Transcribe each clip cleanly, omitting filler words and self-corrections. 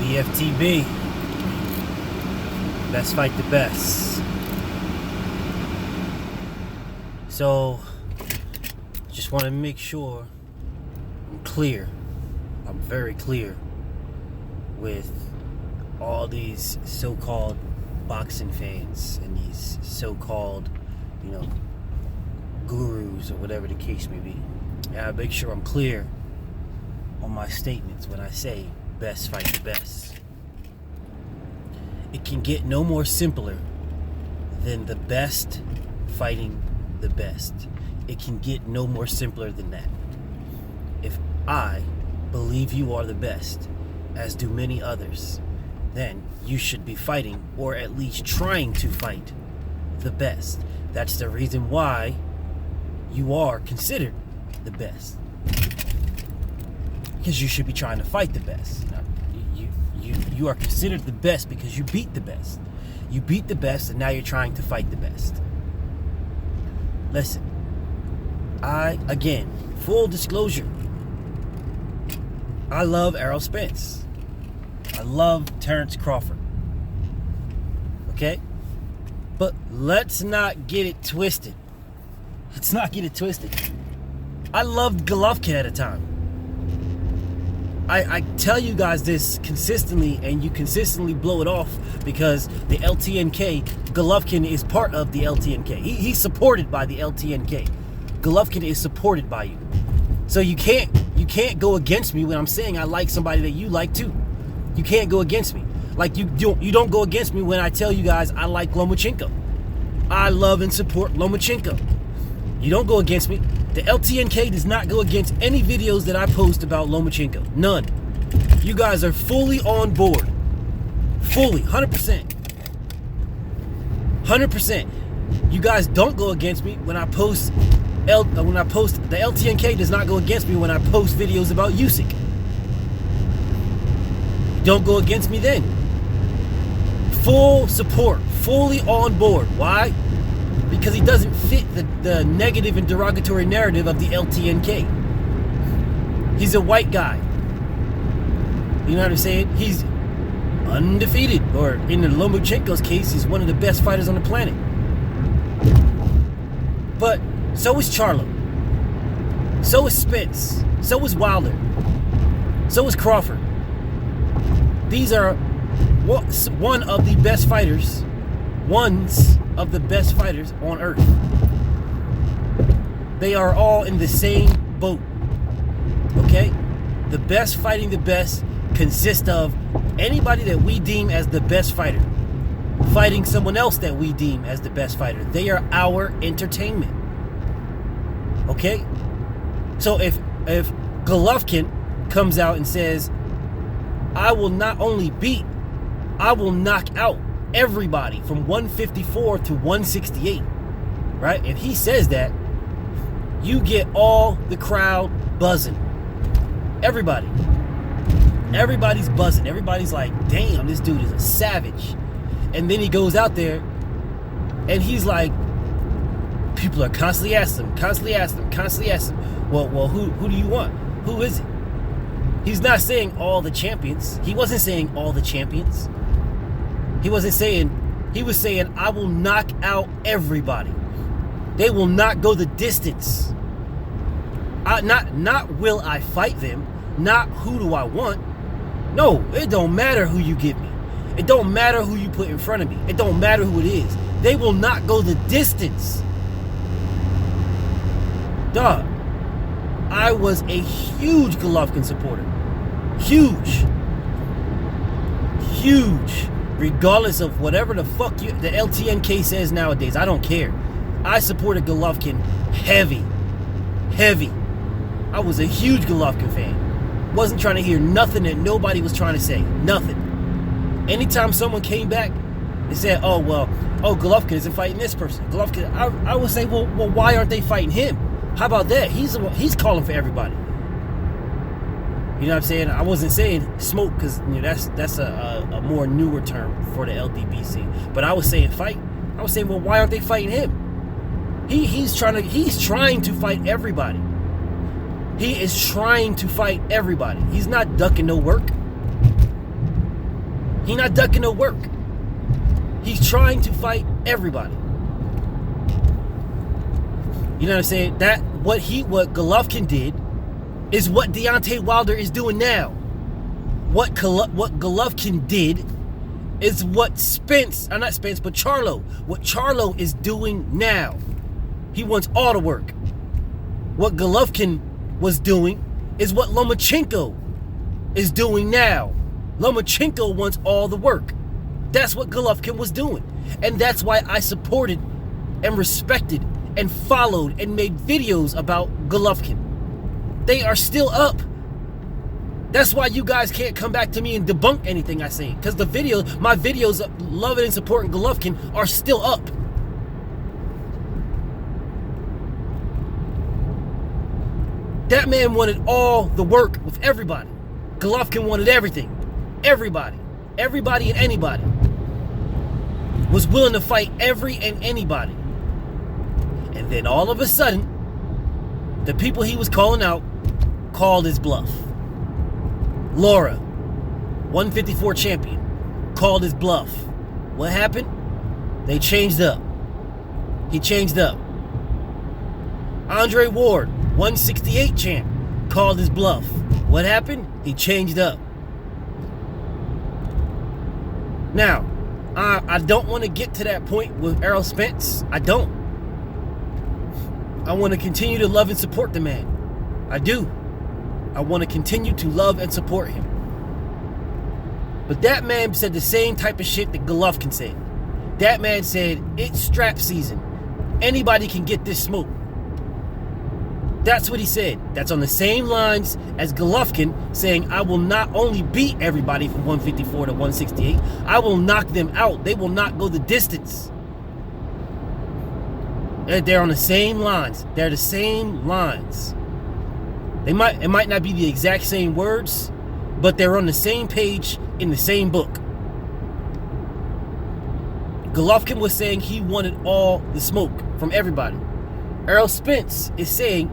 BFTB. Best fight the best. So, just want to make sure I'm clear. I'm very clear with all these so-called boxing fans and these so-called, gurus or whatever the case may be. I make sure I'm clear on my statements when I say best fight the best. It can get no more simpler than the best fighting the best. It can get no more simpler than that. If I believe you are the best, as do many others, then you should be fighting, or at least trying to fight, the best. That's the reason why you are considered the best. Because you should be trying to fight the best. Now, you are considered the best because you beat the best. You beat the best, and now you're trying to fight the best. Listen, again, full disclosure, I love Errol Spence. I love Terrence Crawford. Okay? But let's not get it twisted. Let's not get it twisted. I loved Golovkin at a time. I tell you guys this consistently, and you consistently blow it off because the LTNK, Golovkin is part of the LTNK. He's supported by the LTNK. Golovkin is supported by you. So you can't go against me when I'm saying I like somebody that you like too. You can't go against me. Like you don't go against me when I tell you guys I like Lomachenko. I love and support Lomachenko. You don't go against me. The LTNK does not go against any videos that I post about Lomachenko. None. You guys are fully on board. Fully, 100%. 100%. You guys don't go against me when I post. The LTNK does not go against me when I post videos about Usyk. Don't go against me then. Full support, fully on board. Why? Because he doesn't fit the negative and derogatory narrative of the LTNK. He's a white guy. You know what I'm saying? He's undefeated, or in Lomachenko's case, he's one of the best fighters on the planet. But so is Charlo. So is Spence. So is Wilder. So is Crawford. These are one of the best fighters. Ones of the best fighters on earth. They are all in the same boat. Okay? The best fighting the best consists of anybody that we deem as the best fighter fighting someone else that we deem as the best fighter. They are our entertainment. Okay? So if Golovkin comes out and says, I will not only beat, I will knock out everybody from 154 to 168, right? If he says that, you get all the crowd buzzing. Everybody's buzzing. Everybody's like, damn, this dude is a savage. And then he goes out there and he's like, people are constantly asking him. Well, who do you want? Who is it? He's not saying all the champions. He wasn't saying all the champions. He was saying, I will knock out everybody. They will not go the distance. Not will I fight them. Not who do I want. No, it don't matter who you give me. It don't matter who you put in front of me. It don't matter who it is. They will not go the distance. Dog, I was a huge Golovkin supporter. Huge. Regardless of whatever the fuck the LTNK says nowadays, I don't care. I supported Golovkin heavy. I was a huge Golovkin fan. Wasn't trying to hear nothing that nobody was trying to say. Nothing. Anytime someone came back and said, Golovkin isn't fighting this person. Golovkin, I would say, well, why aren't they fighting him? How about that? He's calling for everybody. You know what I'm saying? I wasn't saying smoke because that's a more newer term for the LDBC. But I was saying fight. I was saying, well, why aren't they fighting him? He's trying to fight everybody. He is trying to fight everybody. He's not ducking no work. He not ducking no work. He's trying to fight everybody. You know what I'm saying? What Golovkin did is what Deontay Wilder is doing now. What Golovkin did is what Charlo. What Charlo is doing now. He wants all the work. What Golovkin was doing is what Lomachenko is doing now. Lomachenko wants all the work. That's what Golovkin was doing. And that's why I supported and respected and followed and made videos about Golovkin. They are still up. That's why you guys can't come back to me and debunk anything I say. Because my videos of loving and supporting Golovkin are still up. That man wanted all the work with everybody. Golovkin wanted everything. Everybody and anybody was willing to fight every and anybody. And then all of a sudden, the people he was calling out called his bluff. Laura, 154 champion, called his bluff. What happened? They changed up. He changed up. Andre Ward, 168 champ, called his bluff. What happened? He changed up. Now, I don't want to get to that point with Errol Spence. I don't. I want to continue to love and support the man. I do. I want to continue to love and support him. But that man said the same type of shit that Golovkin said. That man said, it's strap season. Anybody can get this smoke. That's what he said. That's on the same lines as Golovkin saying, I will not only beat everybody from 154 to 168, I will knock them out. They will not go the distance. They're on the same lines. They're the same lines. It might not be the exact same words, but they're on the same page in the same book. Golovkin was saying he wanted all the smoke from everybody. Errol Spence is saying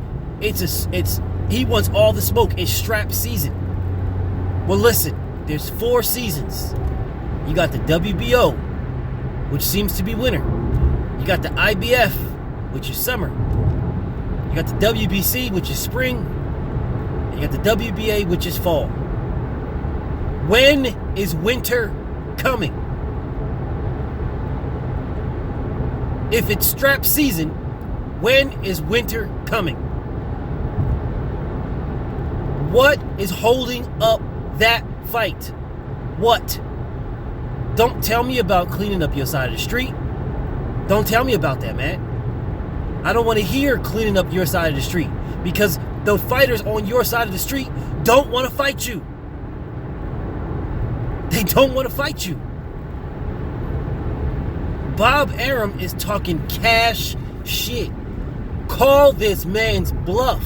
he wants all the smoke. It's strap season. Well, listen, there's 4 seasons. You got the WBO, which seems to be winter. You got the IBF, which is summer. You got the WBC, which is spring. And you got the WBA, which is fall. When is winter coming? If it's strap season, when is winter coming? What is holding up that fight? What? Don't tell me about cleaning up your side of the street. Don't tell me about that, man. I don't want to hear cleaning up your side of the street, because the fighters on your side of the street don't want to fight you. They don't want to fight you. Bob Arum is talking cash shit. Call this man's bluff.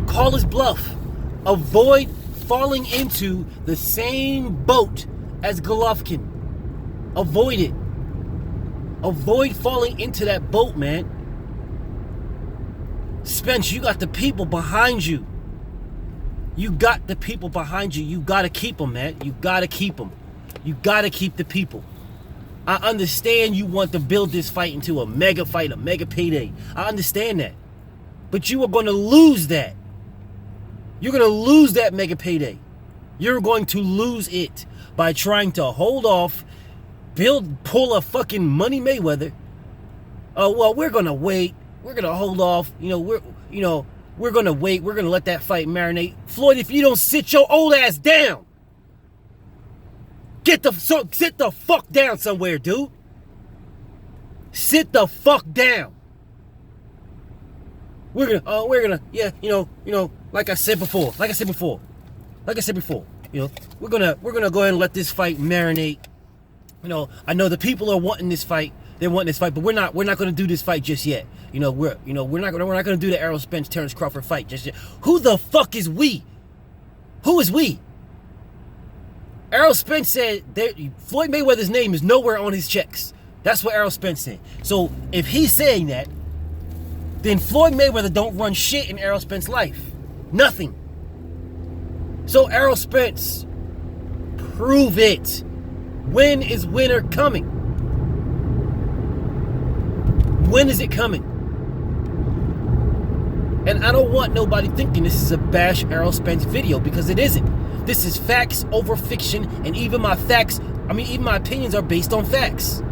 Call his bluff. Avoid falling into the same boat as Golovkin. Avoid it. Avoid falling into that boat, man. Spence, you got the people behind you. You got the people behind you. You got to keep them, man. You got to keep them. You got to keep the people. I understand you want to build this fight into a mega fight, a mega payday. I understand that. But you are going to lose that. You're going to lose that mega payday. You're going to lose it by trying to hold off, pull a fucking Money Mayweather. Oh, well, we're going to wait. We're going to hold off. We're going to wait. We're going to let that fight marinate. Floyd, if you don't sit your old ass down, sit the fuck down somewhere, dude. Sit the fuck down. We're gonna, like I said before, we're gonna go ahead and let this fight marinate. I know the people are wanting this fight. They want this fight, but we're not gonna do this fight just yet. We're not gonna do the Errol Spence Terrence Crawford fight just yet. Who the fuck is we? Who is we? Errol Spence said Floyd Mayweather's name is nowhere on his checks. That's what Errol Spence said. So if he's saying that, then Floyd Mayweather don't run shit in Errol Spence's life. Nothing. So Errol Spence, Prove it. When is winter coming? When is it coming? And I don't want nobody thinking this is a bash Errol Spence video, because it isn't. This is facts over fiction, and even my opinions are based on facts.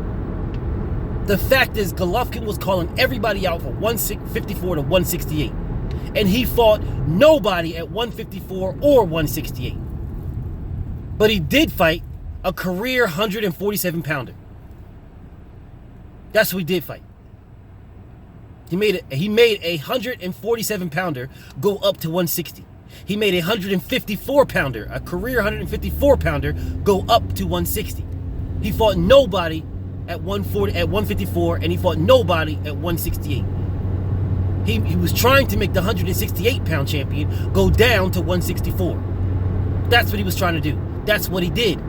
The fact is, Golovkin was calling everybody out for 154 to 168. And he fought nobody at 154 or 168. But he did fight a career 147 pounder. That's what he did fight. He made a 147 pounder go up to 160. He made a 154 pounder, a career 154 pounder, go up to 160. He fought nobody at 154, and he fought nobody at 168. He was trying to make the 168 pound champion go down to 164. That's what he was trying to do. That's what he did.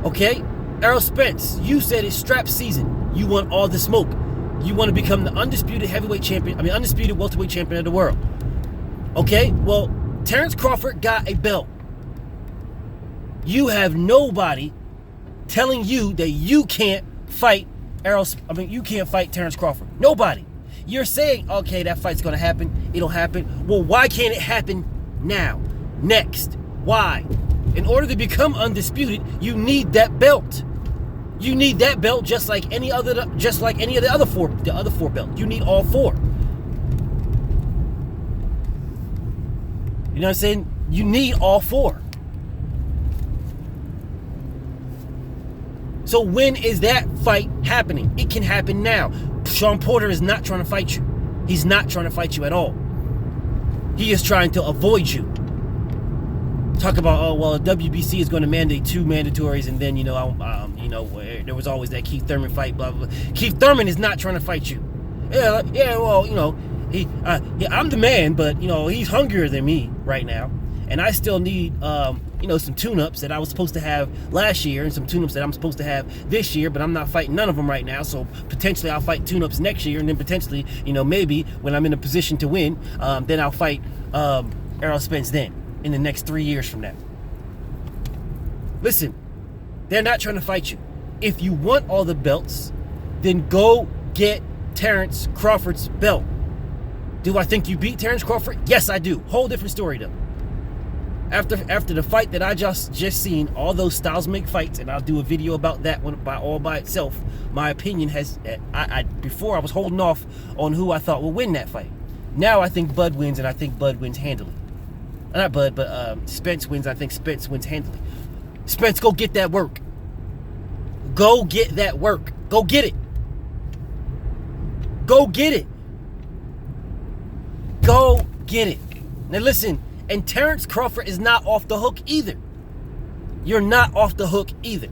Okay? Errol Spence, you said it's strap season. You want all the smoke. You want to become the undisputed undisputed welterweight champion of the world. Okay? Well, Terrence Crawford got a belt. You have nobody telling you that you can't fight you can't fight Terrence Crawford. Nobody. You're saying, okay, that fight's going to happen. It'll happen. Well, why can't it happen now? Next. Why? In order to become undisputed, you need that belt. You need that belt just like any of the other four belts. You need all four. You know what I'm saying? You need all four. So when is that fight happening? It can happen now. Sean Porter is not trying to fight you. He's not trying to fight you at all. He is trying to avoid you. Talk about, oh, well, WBC is going to mandate 2 mandatories, and then, there was always that Keith Thurman fight, blah, blah, blah. Keith Thurman is not trying to fight you. I'm the man, but, he's hungrier than me right now. And I still need, some tune-ups that I was supposed to have last year and some tune-ups that I'm supposed to have this year, but I'm not fighting none of them right now. So potentially I'll fight tune-ups next year, and then potentially, maybe when I'm in a position to win, then I'll fight Errol Spence then in the next 3 years from now. Listen, they're not trying to fight you. If you want all the belts, then go get Terrence Crawford's belt. Do I think you beat Terrence Crawford? Yes, I do. Whole different story though. After the fight that I just seen, all those styles make fights, and I'll do a video about that one by itself. My opinion has, before I was holding off on who I thought would win that fight. Now I think Bud wins, and I think Bud wins handily. Not Bud, but Spence wins. I think Spence wins handily. Spence, go get that work. Go get that work. Go get it. Go get it. Go get it. Now listen. And Terrence Crawford is not off the hook either. You're not off the hook either.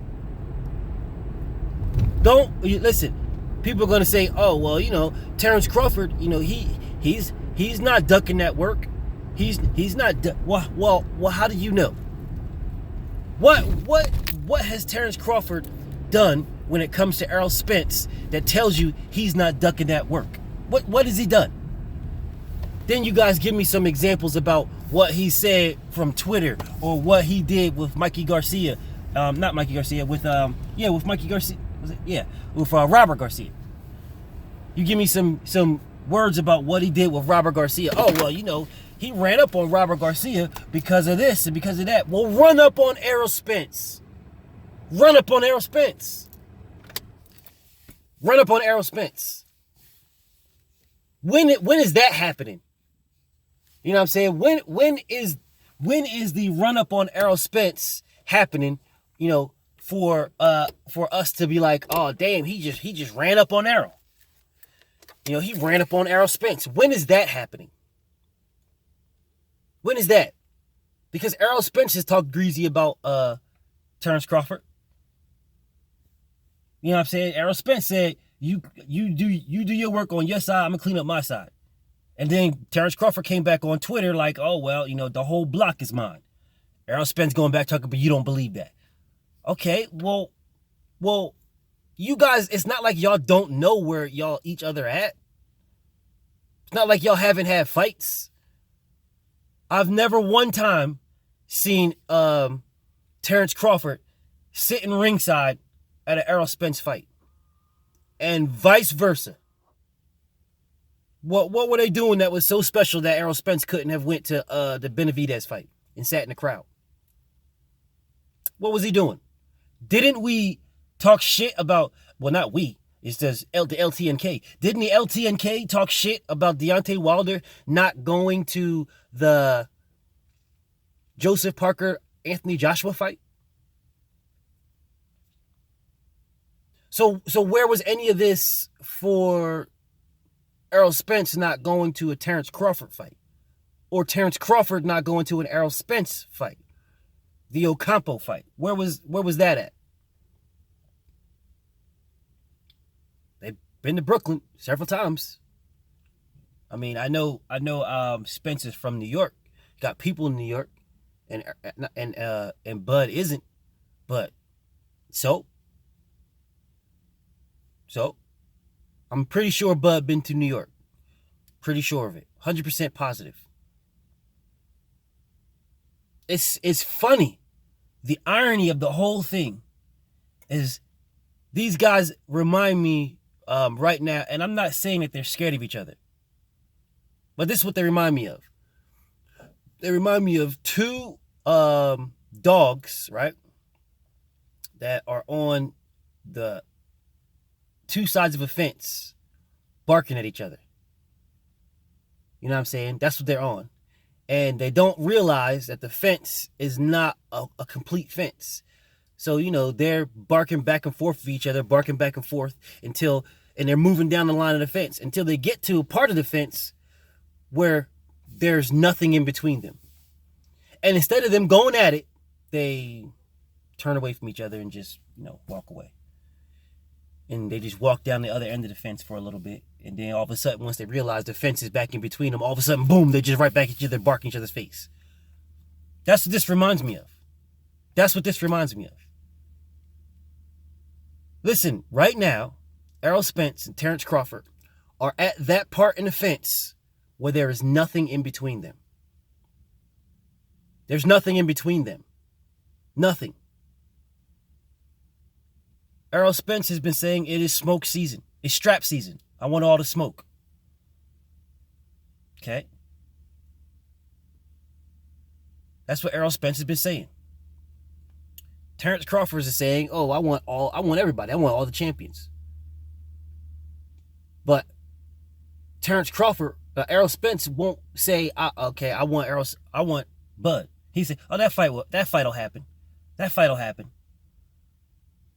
Listen. People are going to say, "Oh, well, Terrence Crawford, he's not ducking that work. He's not well, how do you know? What has Terrence Crawford done when it comes to Errol Spence that tells you he's not ducking that work? What has he done? Then you guys give me some examples about what he said from Twitter, or what he did with Mikey Garcia. Not Mikey Garcia, with Mikey Garcia. With Robert Garcia. You give me some words about what he did with Robert Garcia. Oh, well, he ran up on Robert Garcia because of this and because of that. Well, run up on Errol Spence. Run up on Errol Spence. Run up on Errol Spence. When is that happening? You know what I'm saying? When is the run up on Errol Spence happening? For us to be like, oh damn, he just ran up on Errol. He ran up on Errol Spence. When is that happening? When is that? Because Errol Spence has talked greasy about Terrence Crawford. You know what I'm saying? Errol Spence said, you do your work on your side, I'm gonna clean up my side. And then Terrence Crawford came back on Twitter like, oh, well, the whole block is mine. Errol Spence going back talking, but you don't believe that. Okay, well, you guys, it's not like y'all don't know where y'all each other at. It's not like y'all haven't had fights. I've never one time seen Terrence Crawford sitting ringside at an Errol Spence fight, and vice versa. What were they doing that was so special that Errol Spence couldn't have went to the Benavidez fight and sat in the crowd? What was he doing? Didn't we talk shit about, well, not we, it says the LTNK. Didn't the LTNK talk shit about Deontay Wilder not going to the Joseph Parker Anthony Joshua fight? So where was any of this for Errol Spence not going to a Terrence Crawford fight? Or Terrence Crawford not going to an Errol Spence fight? The Ocampo fight. Where was that at? They've been to Brooklyn several times. I mean, I know Spence is from New York. Got people in New York, and Bud isn't. But so I'm pretty sure Bud been to New York. Pretty sure of it. 100% positive. It's funny. The irony of the whole thing is these guys remind me right now, and I'm not saying that they're scared of each other, but this is what they remind me of. They remind me of two dogs, right, that are on the two sides of a fence barking at each other. You know what I'm saying? That's what they're on. And they don't realize that the fence is not a complete fence. So, they're barking back and forth with each other, barking back and forth and they're moving down the line of the fence until they get to a part of the fence where there's nothing in between them. And instead of them going at it, they turn away from each other and just, walk away. And they just walk down the other end of the fence for a little bit. And then all of a sudden, once they realize the fence is back in between them, all of a sudden, boom, they're just right back at each other, barking each other's face. That's what this reminds me of. That's what this reminds me of. Listen, right now, Errol Spence and Terrence Crawford are at that part in the fence where there is nothing in between them. There's nothing in between them. Nothing. Errol Spence has been saying it is smoke season. It's strap season. I want all the smoke. Okay? That's what Errol Spence has been saying. Terrence Crawford is saying, "Oh, I want everybody. I want all the champions." But Terrence Crawford, Errol Spence won't say, "Okay, I want Bud." He said, "Oh, that fight'll happen. That fight'll happen."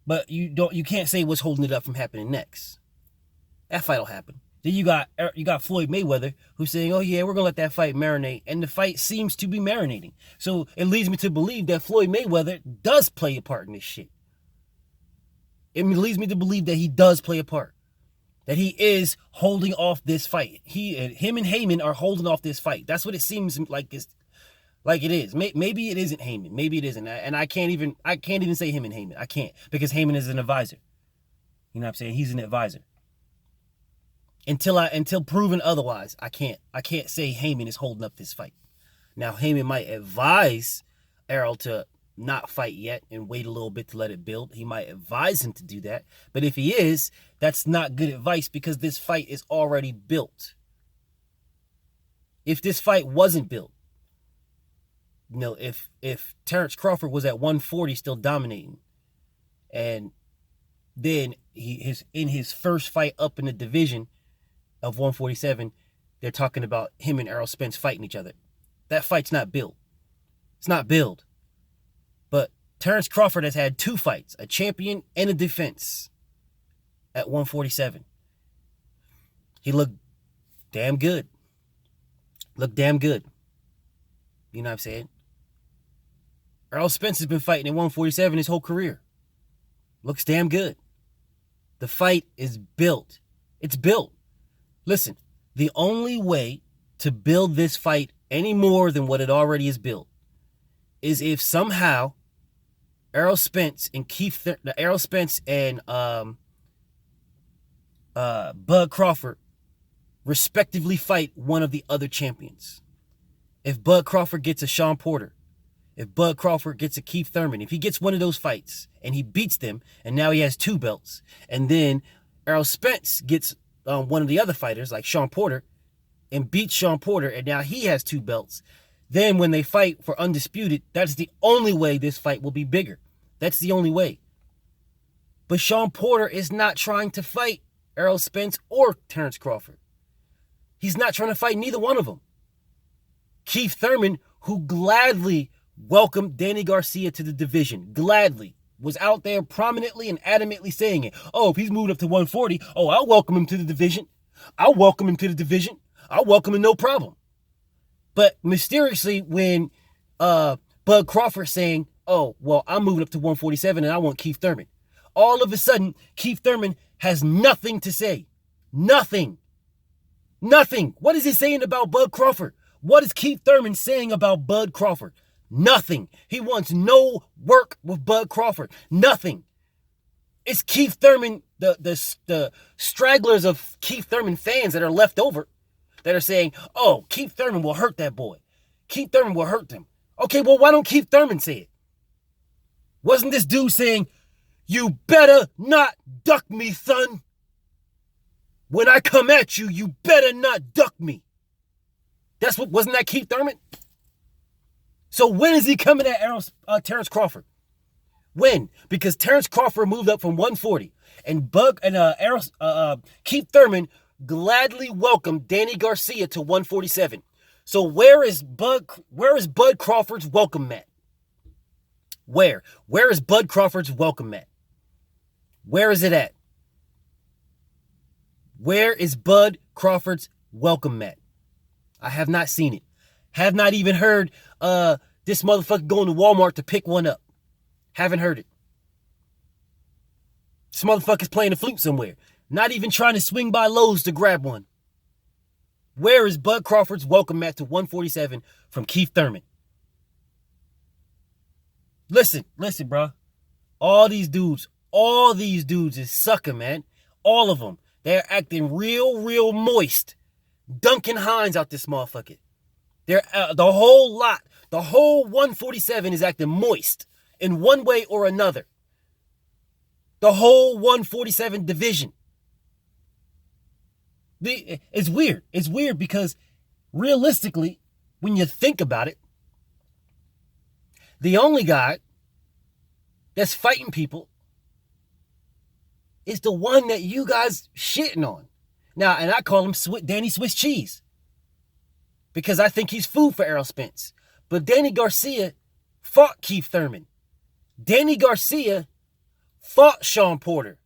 But you can't say what's holding it up from happening next. That fight'll happen. Then you got Floyd Mayweather who's saying, "Oh yeah, we're gonna let that fight marinate," and the fight seems to be marinating. So it leads me to believe that Floyd Mayweather does play a part in this shit. It leads me to believe that he does play a part, that he is holding off this fight. Him and Heyman are holding off this fight. That's what it seems like. It is. Maybe it isn't Heyman. Maybe it isn't. And I can't even say him and Heyman. I can't, because Heyman is an advisor. You know what I'm saying? He's an advisor. Until proven otherwise, I can't say Heyman is holding up this fight. Now, Heyman might advise Errol to not fight yet and wait a little bit to let it build. He might advise him to do that. But if he is, that's not good advice, because this fight is already built. If this fight wasn't built, if Terrence Crawford was at 140 still dominating, and then in his first fight up in the division of 147, they're talking about him and Errol Spence fighting each other. That fight's not built. It's not built. But Terrence Crawford has had two fights, a champion and a defense, at 147. He looked damn good. Looked damn good. You know what I'm saying? Errol Spence has been fighting at 147 his whole career. Looks damn good. The fight is built. It's built. Listen, the only way to build this fight any more than what it already is built is if somehow Errol Spence and Bud Crawford respectively fight one of the other champions. If Bud Crawford gets a Sean Porter, if Bud Crawford gets a Keith Thurman, if he gets one of those fights and he beats them, and now he has 2 belts, and then Errol Spence gets one of the other fighters like Sean Porter and beats Sean Porter, and now he has 2 belts, then when they fight for undisputed, that's the only way this fight will be bigger. That's the only way. But Sean Porter is not trying to fight Errol Spence or Terrence Crawford. He's not trying to fight neither one of them. Keith Thurman, who gladly welcomed Danny Garcia to the division, gladly, was out there prominently and adamantly saying it. Oh, if he's moved up to 140, oh, I'll welcome him to the division. I'll welcome him to the division. I'll welcome him, no problem. But mysteriously, when Bud Crawford saying, oh, well, I'm moving up to 147 and I want Keith Thurman, all of a sudden, Keith Thurman has nothing to say. Nothing. Nothing. What is he saying about Bud Crawford? What is Keith Thurman saying about Bud Crawford? Nothing. He wants no work with Bud Crawford. Nothing. It's Keith Thurman, the stragglers of Keith Thurman fans that are left over that are saying, oh, Keith Thurman will hurt that boy. Keith Thurman will hurt them. Okay, well, why don't Keith Thurman say it? Wasn't this dude saying, you better not duck me, son? When I come at you, you better not duck me. Wasn't that Keith Thurman? So when is he coming at Terrence Crawford? When? Because Terrence Crawford moved up from 140, and Keith Thurman gladly welcomed Danny Garcia to 147. So where is Bud Crawford's welcome mat? Where? Where is Bud Crawford's welcome mat? Where is it at? Where is Bud Crawford's welcome mat? I have not seen it. Have not even heard this motherfucker going to Walmart to pick one up. Haven't heard it. This motherfucker's playing the flute somewhere. Not even trying to swing by Lowe's to grab one. Where is Bud Crawford's welcome mat to 147 from Keith Thurman? Listen, bro. All these dudes is sucking, man. All of them. They're acting real moist. Duncan Hines out this motherfucker. They're the whole lot. The whole 147 is acting moist in one way or another. The whole 147 division. It's weird. It's weird because realistically, when you think about it, the only guy that's fighting people is the one that you guys shitting on. Now, and I call him Danny Swiss Cheese because I think he's food for Errol Spence. But Danny Garcia fought Keith Thurman. Danny Garcia fought Sean Porter.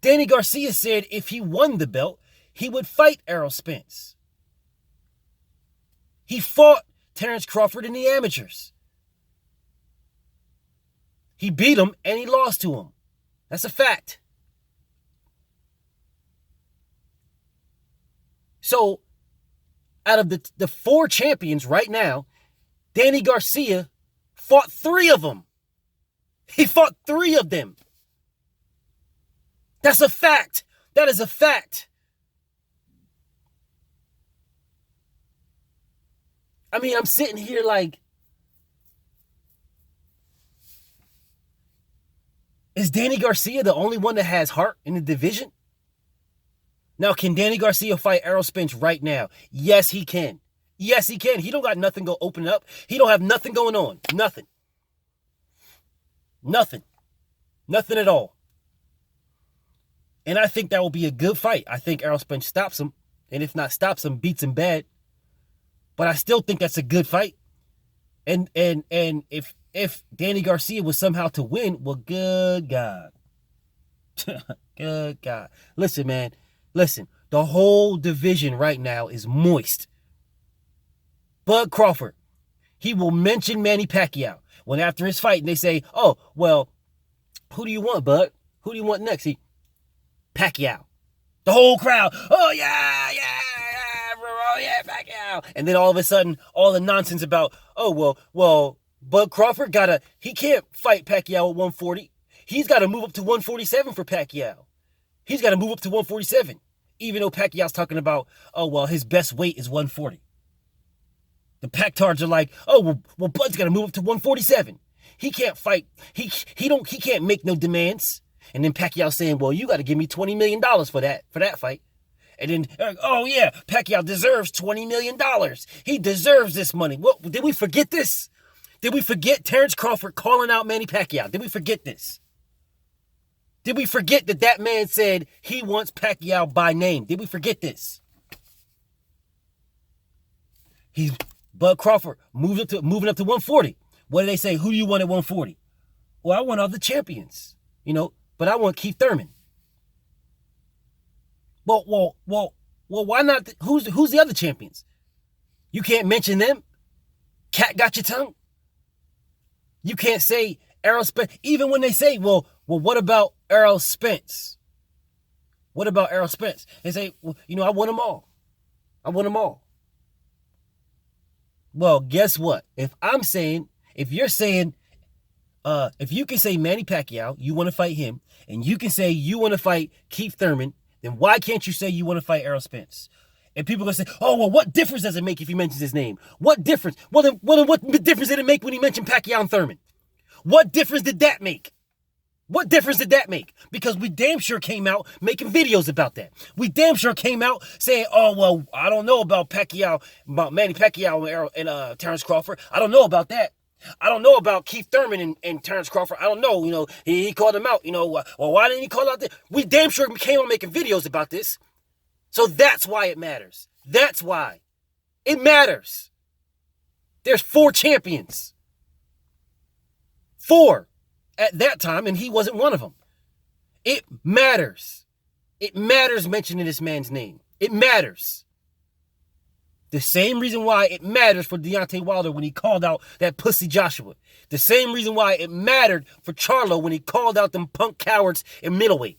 Danny Garcia said if he won the belt, he would fight Errol Spence. He fought Terrence Crawford in the amateurs. He beat him and he lost to him. That's a fact. So, out of the 4 champions right now, Danny Garcia fought 3 of them. He fought 3 of them. That's a fact. That is a fact. I mean, I'm sitting here like, is Danny Garcia the only one that has heart in the division? Now, can Danny Garcia fight Errol Spence right now? Yes, he can. Yes, he can. He don't got nothing go open up. He don't have nothing going on. Nothing. Nothing. Nothing at all. And I think that will be a good fight. I think Errol Spence stops him. And if not stops him, beats him bad. But I still think that's a good fight. And if Danny Garcia was somehow to win, well, good God. Good God. Listen, man. Listen. The whole division right now is moist. Bud Crawford, he will mention Manny Pacquiao. When after his fight, they say, oh, well, who do you want, Bud? Who do you want next? Pacquiao. The whole crowd, oh, yeah, Pacquiao. And then all of a sudden, all the nonsense about, oh, well, Bud Crawford he can't fight Pacquiao at 140. He's got to move up to 147 for Pacquiao. He's got to move up to 147. Even though Pacquiao's talking about, oh, well, his best weight is 140. The Pactards are like, oh, well, Bud's got to move up to 147. He can't fight. He can't make no demands. And then Pacquiao saying, well, you got to give me $20 million for that fight. And then, oh yeah, Pacquiao deserves $20 million. He deserves this money. What, did we forget this? Did we forget Terrence Crawford calling out Manny Pacquiao? Did we forget this? Did we forget that man said he wants Pacquiao by name? Did we forget this? Bud Crawford moving up to 140. What do they say? Who do you want at 140? Well, I want all the champions, but I want Keith Thurman. Well, why not? Who's the other champions? You can't mention them. Cat got your tongue. You can't say Errol Spence. Even when they say, well, what about Errol Spence? What about Errol Spence? They say, well, I want them all. I want them all. Well, guess what? If you're saying, if you can say Manny Pacquiao, you want to fight him, and you can say you want to fight Keith Thurman, then why can't you say you want to fight Errol Spence? And people are going to say, oh, well, what difference does it make if he mentions his name? What difference? Well, then what difference did it make when he mentioned Pacquiao and Thurman? What difference did that make? What difference did that make? Because we damn sure came out making videos about that. We damn sure came out saying, oh, well, I don't know about Manny Pacquiao and Terrence Crawford. I don't know about that. I don't know about Keith Thurman and Terrence Crawford. I don't know. He called him out. Well, why didn't he call out this? We damn sure came out making videos about this. So that's why it matters. That's why. It matters. There's 4 champions. 4 at that time, and he wasn't one of them. It matters. It matters mentioning this man's name. It matters. The same reason why it matters for Deontay Wilder when he called out that pussy Joshua. The same reason why it mattered for Charlo when he called out them punk cowards in middleweight.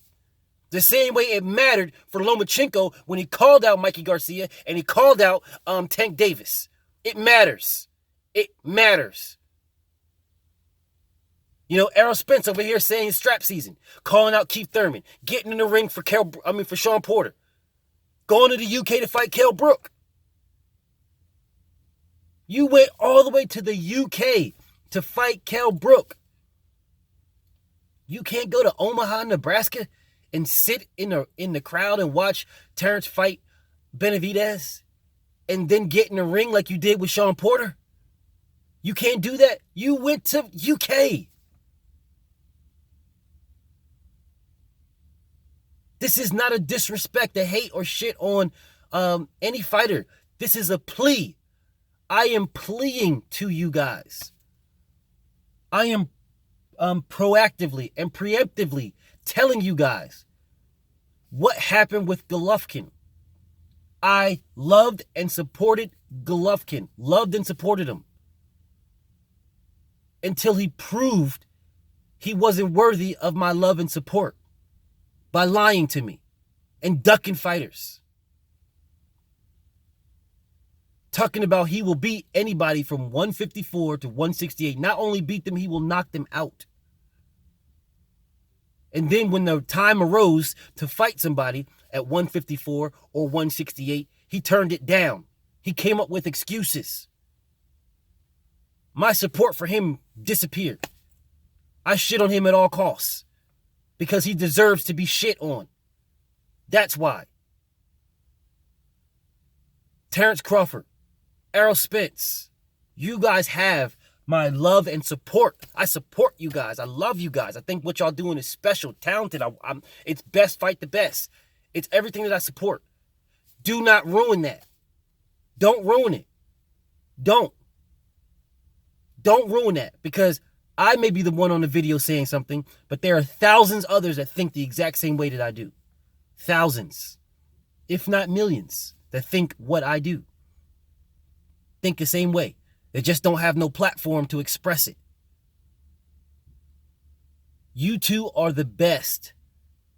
The same way it mattered for Lomachenko when he called out Mikey Garcia and he called out Tank Davis. It matters. It matters. Errol Spence over here saying strap season, calling out Keith Thurman, getting in the ring for Sean Porter, going to the UK to fight Kell Brook. You went all the way to the UK to fight Kell Brook. You can't go to Omaha, Nebraska and sit in the crowd and watch Terrence fight Benavidez and then get in the ring like you did with Sean Porter. You can't do that. You went to UK. This is not a disrespect, a hate, or shit on any fighter. This is a plea. I am pleading to you guys. I am proactively and preemptively telling you guys what happened with Golovkin. I loved and supported Golovkin. Loved and supported him. Until he proved he wasn't worthy of my love and support by lying to me and ducking fighters. Talking about he will beat anybody from 154 to 168. Not only beat them, he will knock them out. And then when the time arose to fight somebody at 154 or 168, he turned it down. He came up with excuses. My support for him disappeared. I shit on him at all costs because he deserves to be shit on. That's why. Terrence Crawford, Errol Spence, you guys have my love and support. I support you guys. I love you guys. I think what y'all doing is special, talented. It's best fight the best. It's everything that I support. Do not ruin that. Don't ruin it. Don't ruin that, because I may be the one on the video saying something, but there are thousands others that think the exact same way that I do. Thousands, if not millions, that think what I do. Think the same way. They just don't have no platform to express it. You two are the best.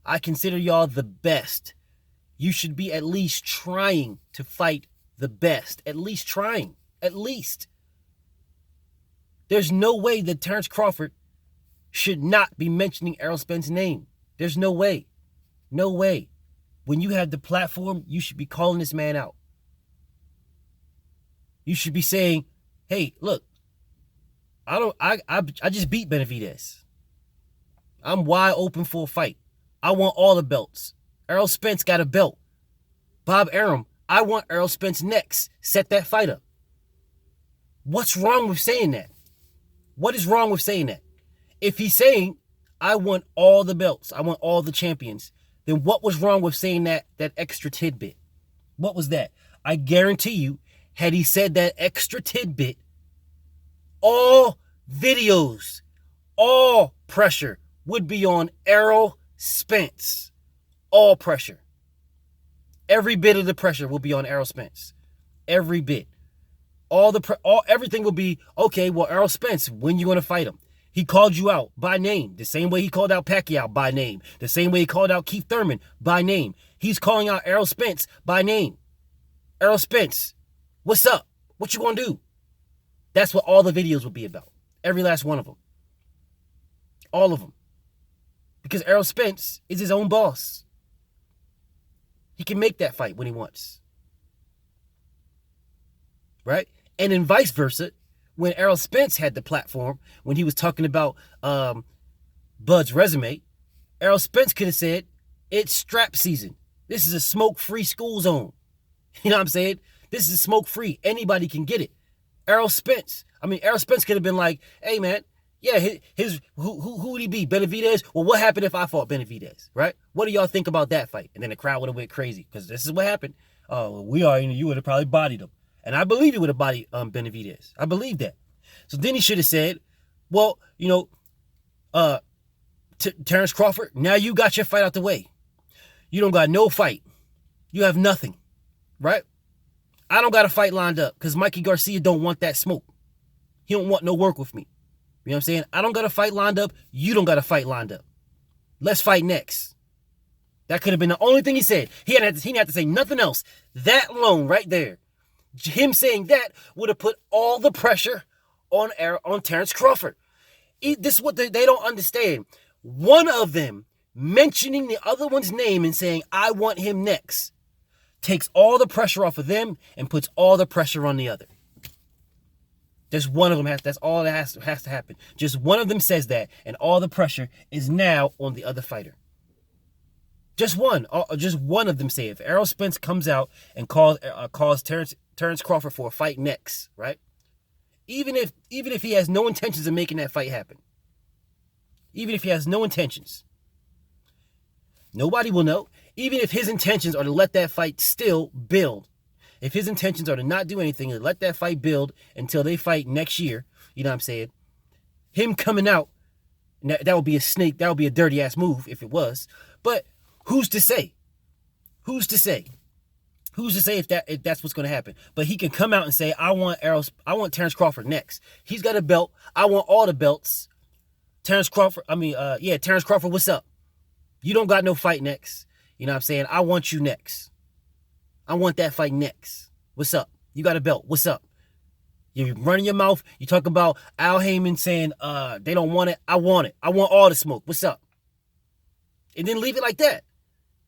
I consider y'all the best. You should be at least trying to fight the best. At least trying. At least. There's no way that Terrence Crawford should not be mentioning Errol Spence's name. There's no way. No way. When you have the platform, you should be calling this man out. You should be saying, hey, look, I just beat Benavidez. I'm wide open for a fight. I want all the belts. Errol Spence got a belt. Bob Arum, I want Errol Spence next. Set that fight up. What's wrong with saying that? What is wrong with saying that? If he's saying, I want all the belts, I want all the champions, then what was wrong with saying that extra tidbit? What was that? I guarantee you, had he said that extra tidbit, all videos, all pressure would be on Errol Spence. All pressure. Every bit of the pressure will be on Errol Spence. Every bit. Everything will be, okay, well, Errol Spence, when you going to fight him? He called you out by name, the same way he called out Pacquiao by name, the same way he called out Keith Thurman by name. He's calling out Errol Spence by name. Errol Spence, what's up? What you gonna do? That's what all the videos will be about. Every last one of them. All of them. Because Errol Spence is his own boss. He can make that fight when he wants. Right? And then vice versa, when Errol Spence had the platform, when he was talking about Bud's resume, Errol Spence could have said, it's strap season. This is a smoke-free school zone. You know what I'm saying? This is smoke-free. Anybody can get it. Errol Spence could have been like, hey, man, yeah, who would he be? Benavidez? Well, what happened if I fought Benavidez, right? What do y'all think about that fight? And then the crowd would have went crazy because this is what happened. Oh, you would have probably bodied him. And I believe he would have bodied Benavidez. I believe that. So then he should have said, well, Terrence Crawford, now you got your fight out the way. You don't got no fight. You have nothing, right? I don't got a fight lined up because Mikey Garcia don't want that smoke. He don't want no work with me. You know what I'm saying? I don't got a fight lined up. You don't got a fight lined up. Let's fight next. That could have been the only thing he said. He didn't have to say nothing else. That alone right there. Him saying that would have put all the pressure on Terrence Crawford. This is what they don't understand. One of them mentioning the other one's name and saying, I want him next, takes all the pressure off of them and puts all the pressure on the other. Just one of them that's all that has to happen. Just one of them says that, and all the pressure is now on the other fighter. Just one of them say it. If Errol Spence comes out and calls Terrence Crawford for a fight next, right? Even if he has no intentions of making that fight happen. Even if he has no intentions. Nobody will know. Even if his intentions are to let that fight still build. If his intentions are to not do anything and let that fight build until they fight next year, you know what I'm saying? Him coming out, that would be a snake, that would be a dirty ass move if it was. But who's to say? Who's to say? Who's to say if that's what's going to happen? But he can come out and say, I want Terrence Crawford next. He's got a belt. I want all the belts. Terrence Crawford, what's up? You don't got no fight next. You know what I'm saying? I want you next. I want that fight next. What's up? You got a belt. What's up? You're running your mouth. You talk about Al Heyman saying they don't want it. I want it. I want all the smoke. What's up? And then leave it like that.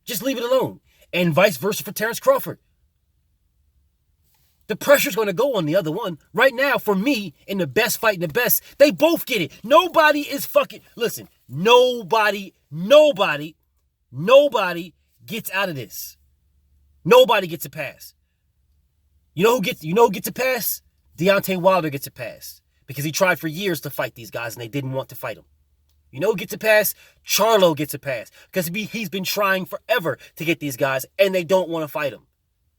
Just leave it alone. And vice versa for Terrence Crawford. The pressure's going to go on the other one. Right now, for me, in the best fight in the best, they both get it. Nobody is fucking... Listen, nobody gets out of this. Nobody gets a pass. You know who gets a pass? Deontay Wilder gets a pass. Because he tried for years to fight these guys and they didn't want to fight him. You know who gets a pass? Charlo gets a pass. Because he's been trying forever to get these guys and they don't want to fight him.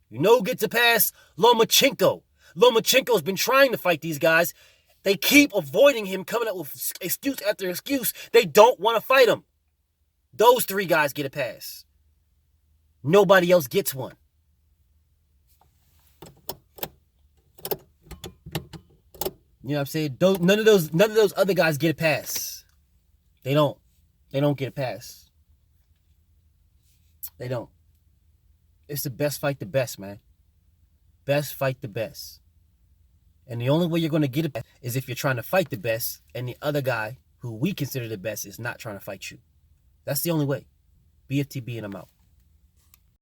You know who gets a pass? Lomachenko. Lomachenko's been trying to fight these guys. They keep avoiding him, coming up with excuse after excuse. They don't want to fight him. Those three guys get a pass. Nobody else gets one. You know what I'm saying? None of those other guys get a pass. They don't get a pass. They don't. It's the best fight the best, man. Best fight the best. And the only way you're going to get it is if you're trying to fight the best and the other guy, who we consider the best, is not trying to fight you. That's the only way. BFTB and I'm out.